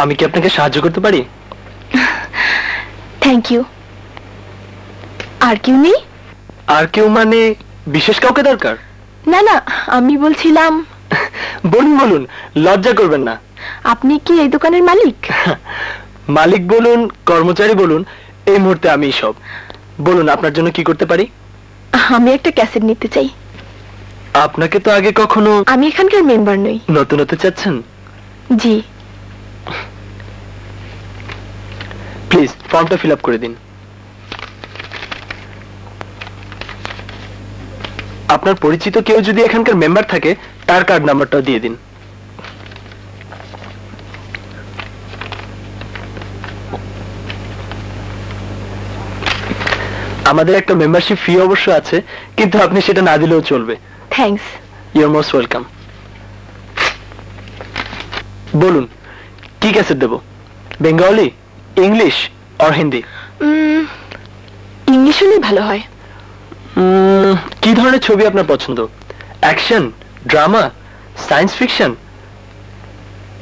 আমি কি আপনাকে সাহায্য করতে পারি? Thank you. আর কেউ নেই? আর কেউ মানে বিশেষ কাউকে দরকার? না না, আমি বলছিলাম। বলুন বলুন, লজ্জা করবেন না। আপনি কি এই দোকানের মালিক? মালিক বলুন, কর্মচারী বলুন, এই মুহূর্তে আমি সব। বলুন আপনার জন্য কি করতে পারি? আমি একটা ক্যাসেট নিতে চাই। আপনাকে তো আগে কখনো। আমি এখানকার মেম্বার নই। নতুন হতে চাচ্ছেন? জি। প্লিজ ফর্মটা ফিল আপ করে দিন। আপনার পরিচিত কেউ যদি এখানকার মেম্বার থাকে তার কার্ড নাম্বারটাও দিয়ে দিন। আমাদের একটা মেম্বারশিপ ফি অবশ্য আছে, কিন্তু আপনি সেটা না দিলেও চলবে। Thanks. You are most welcome. বলুন কি ক্যাসেট দেব? বেঙ্গলি, ইংলিশ আর হিন্দি? ইংলিশ হলেই ভালো হয়। কি ধরনের ছবি আপনার পছন্দ? অ্যাকশন, ড্রামা, সায়েন্স ফিকশন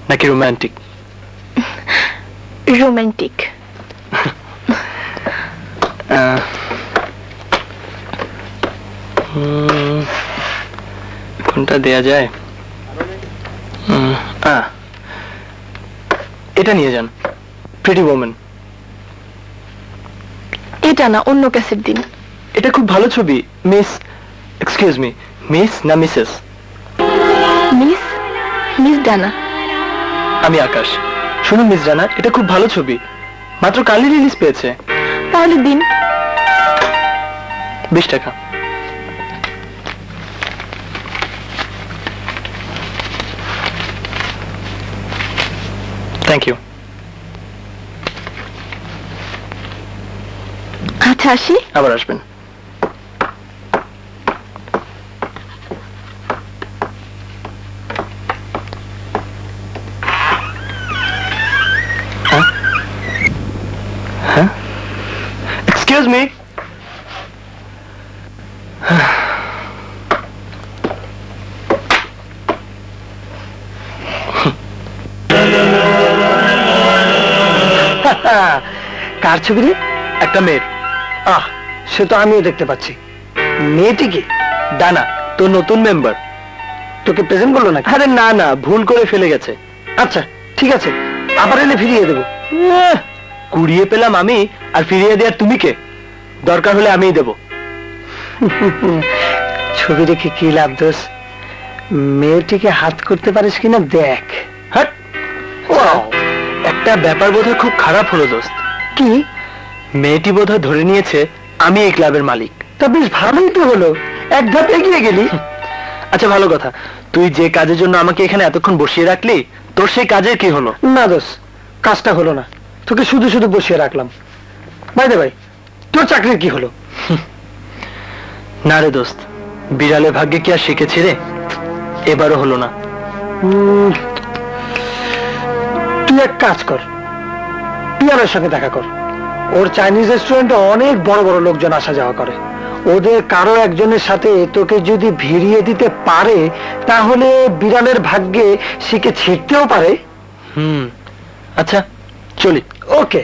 নাকি রোমান্টিক? রোমান্টিক। কোনটা দেয়া যায়? এটা নিয়ে যান, প্রিটি ওম্যান। এটা না, অন্য ক্যাসেট দিন। এটা খুব ভালো ছবি। মিস, এক্সকিউজ মি, মিস না মিসেস? মিস, মিস ডানা। আমি আকাশ। শুনুন মিস ডানা, এটা খুব ভালো ছবি, মাত্র কালই রিলিজ পেয়েছে। তাহলে দিন। 20 টাকা। Thank you. আচ্ছা আসি। আবার আসবেন। হ্যাঁ, এক্সকিউজ মি। কার ছবি রে? একটা মেয়ের। সে তো আমিও দেখতে পাচ্ছি। মেয়েটি কি? ডানা, তো নতুন মেম্বার। তোকে প্রেজেন্ট করলো না? আরে না না, ভুল করে ফেলে গেছে। আচ্ছা ঠিক আছে, আবার এলে ফিরিয়ে দেবো। কুড়িয়ে পেলাম আমি, আর ফিরিয়ে দেওয়ার তুমি কে? দরকার হলে আমিই দেব। ছবি রেখে কি লাভ দোষ? মেয়েটিকে হাত করতে পারিস কিনা দেখ। হ্যাঁ, একটা ব্যাপার বোধহয় খুব খারাপ হলো দোস্ত। কি? মেয়েটি বোধহয় ধরে নিয়েছে আমি এই ক্লাবের মালিক। তা বেশ ভালোই তো হলো, এক ধাপ এগিয়ে গেলি। আচ্ছা ভালো কথা, তুই যে কাজের জন্য আমাকে এখানে এতক্ষণ বসিয়ে রাখলি, তোর সেই কাজের কি হলো? না দোষ, কাজটা হলো না, তোকে শুধু শুধু বসিয়ে রাখলাম। বাইদে ভাই, তোর চাকরির কি হলো? না রে দোস্ত, বিড়ালে ভাগ্যে কি আর শিখেছি রে, এবারও হলো না। তুই এক কাজ কর, পিয়ারের সঙ্গে দেখা কর। ওর চাইনিজ রেস্টুরেন্টে অনেক বড় বড় লোকজন আসা যাওয়া করে। ওদের কারো একজনের সাথে তোকে যদি ভিড়িয়ে দিতে পারে, তাহলে বিড়ালের ভাগ্যে শিখে ছিটতেও পারে। আচ্ছা চলি। ওকে।